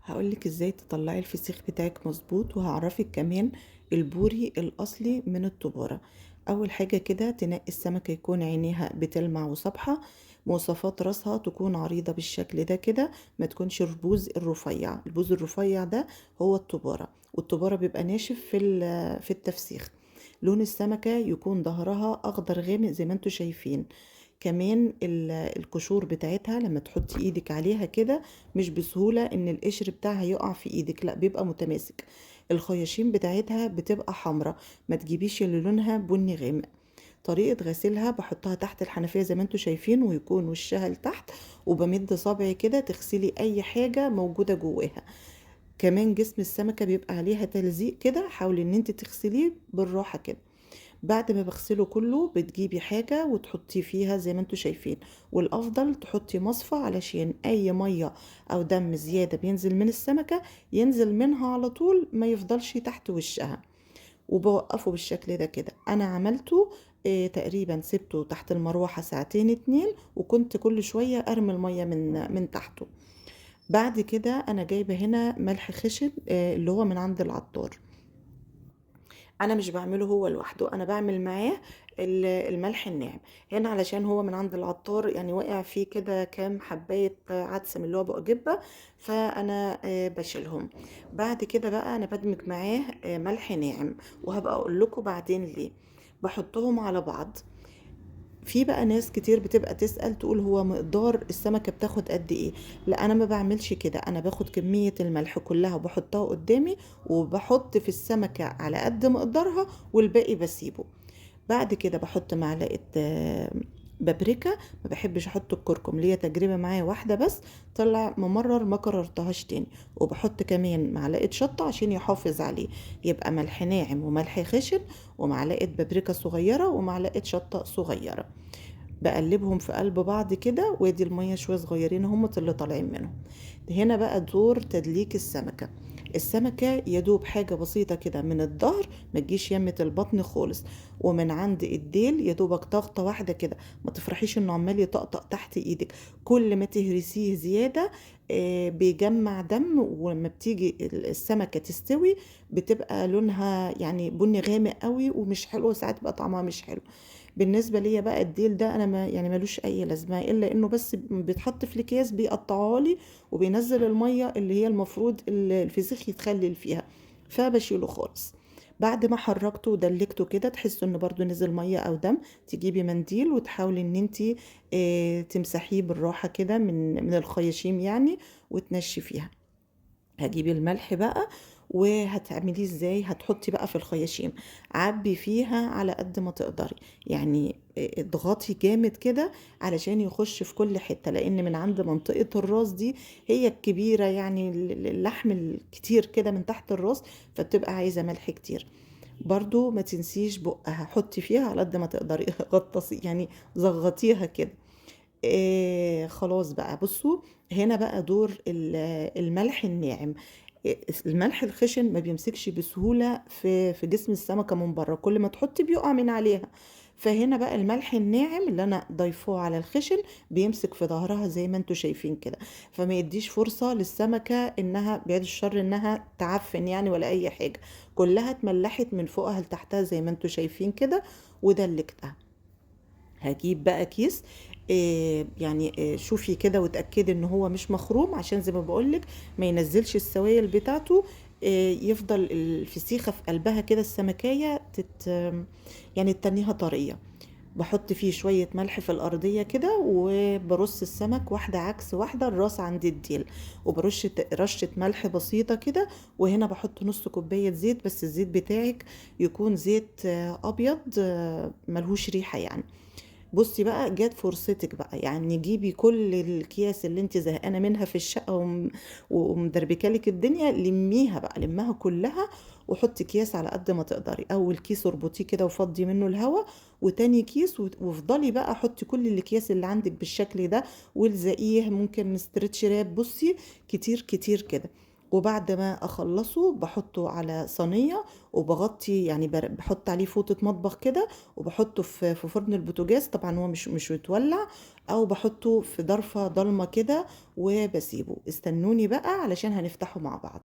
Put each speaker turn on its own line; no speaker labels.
هقولك ازاي تطلعي الفسيخ بتاعك مظبوط، وهعرفك كمان البوري الاصلي من التبارة. اول حاجة كده تنقي السمكة يكون عينيها بتلمع وصبحة، مواصفات راسها تكون عريضة بالشكل ده كده، ما تكونش البوز الرفيع. البوز الرفيع ده هو التبارة، والتبارة بيبقى ناشف في التفسيخ. لون السمكة يكون ظهرها اخضر غامق زي ما انتوا شايفين. كمان القشور بتاعتها لما تحطي ايدك عليها كده مش بسهولة ان القشر بتاعها يقع في ايدك، لا بيبقى متماسك. الخياشيم بتاعتها بتبقى حمراء، ما تجيبيش اللي لونها بني غامق. طريقة غسيلها بحطها تحت الحنفية زي ما انتوا شايفين، ويكون وشها لتحت، وبمد صبعي كده تغسلي اي حاجة موجودة جواها. كمان جسم السمكة بيبقى عليها تلزيق كده، حاولي ان انت تغسليه بالراحة كده. بعد ما بغسله كله بتجيبي حاجة وتحطي فيها زي ما انتوا شايفين، والافضل تحطي مصفى علشان اي مية او دم زيادة بينزل من السمكة ينزل منها على طول، ما يفضلش تحت وشها. وبوقفه بالشكل ده كده. انا عملته تقريبا سبته تحت المروحة ساعتين اتنين، وكنت كل شوية ارمي المية من تحته. بعد كده انا جايبة هنا ملح خشن اللي هو من عند العطار. انا مش بعمله هو لوحده، انا بعمل معاه الملح الناعم. هنا علشان هو من عند العطار يعني واقع فيه كده كام حباية عدس من اللي هو بجيبه، فانا بشيلهم. بعد كده بقى انا بدمج معاه ملح ناعم، وهبقى اقول لكم بعدين ليه. بحطهم على بعض. في بقى ناس كتير بتبقى تسأل تقول هو مقدار السمكة بتاخد قد ايه؟ لا انا ما بعملش كده، انا باخد كمية الملح كلها وبحطها قدامي، وبحط في السمكة على قد مقدارها، والباقي بسيبه. بعد كده بحط معلقة بابريكا. ما بحبش احط الكركم، ليا تجربة معايا واحدة بس طلع ممرر، ما كررتهاش تاني. وبحط كمان معلقة شطة عشان يحافظ عليه، يبقى ملح ناعم وملح خشن، ومعلقة بابريكا صغيرة ومعلقة شطة صغيرة. بقلبهم في قلب بعض كده، وادي المية شوية صغيرين هم اللي طالعين منهم. هنا بقى دور تدليك السمكة. السمكة يدوب حاجة بسيطة كده من الظهر، ما تجيش يمة البطن خالص، ومن عند الديل يدوبك ضغطة واحدة كده. ما تفرحيش انه عمال يطقطق تحت ايدك، كل ما تهرسيه زيادة بيجمع دم، ولما بتيجي السمكة تستوي بتبقى لونها يعني بني غامق قوي ومش حلو، ساعات بقى طعمها مش حلو. بالنسبه ليا بقى الديل ده انا ما يعني ملوش اي لازمه، الا انه بس بيتحط في الاكياس بيقطعها لي، وبينزل الميه اللي هي المفروض الفسيخ يتخلل فيها، فبشيله خالص. بعد ما حركته ودلكته كده تحسوا ان برضو نزل ميه او دم، تجيبي منديل وتحاولي ان انتي تمسحيه بالراحه كده من الخياشيم يعني، وتنشفيها. هتجيبي الملح بقى، وهتعمليه ازاي؟ هتحطي بقى في الخياشيم، عبي فيها على قد ما تقدري، يعني اضغطي جامد كده علشان يخش في كل حتة، لان من عند منطقة الراس دي هي الكبيرة، يعني اللحم الكتير كده من تحت الراس، فبتبقى عايزة ملح كتير. برضو ما تنسيش بقها، حطي فيها على قد ما تقدري غطسي يعني، زغطيها كده. خلاص بقى بصوا، هنا بقى دور الملح الناعم. الملح الخشن ما بيمسكش بسهولة في جسم السمكة من بره، كل ما تحطي بيقع من عليها. فهنا بقى الملح الناعم اللي انا ضايفاه على الخشن بيمسك في ظهرها زي ما انتوا شايفين كده، فما يديش فرصة للسمكة انها بعد الشر انها تعفن يعني ولا اي حاجة. كلها اتملحت من فوقها لتحتها زي ما انتوا شايفين كده، ودلكتها. هجيب بقى كيس يعني شوفي كده وتأكدي ان هو مش مخروم، عشان زي ما بقولك ما ينزلش السوائل بتاعته. يفضل الفسيخة في قلبها كده السمكية يعني تتنيها طرية. بحط فيه شوية ملح في الأرضية كده، وبرص السمك واحدة عكس واحدة، الراس عند الديل، وبرش رشة ملح بسيطة كده. وهنا بحط نص كوباية زيت، بس الزيت بتاعك يكون زيت أبيض ملهوش ريحة يعني. بصي بقى جت فرصتك بقى، يعني جيبي كل الأكياس اللي انت زهقانه منها في الشقه ومدربكالك الدنيا، لميها بقى، لمها كلها، وحطي اكياس على قد ما تقدري. اول كيس اربطيه كده وفضي منه الهواء، وتاني كيس وافضلي بقى حطي كل الاكياس اللي عندك بالشكل ده، والزقيه ممكن استرتش راب، بصي كتير كتير كده. وبعد ما أخلّصه باحطه على صينية وباغطّي يعني باحط عليه فوطة مطبخ كده وباحطه في فرن البوتاجاز، طبعًا هو مش متولّع، أو باحطه في ضرفة ضلمة كده وباسيبه. استنوني بقى علشان هنفتحه مع بعض.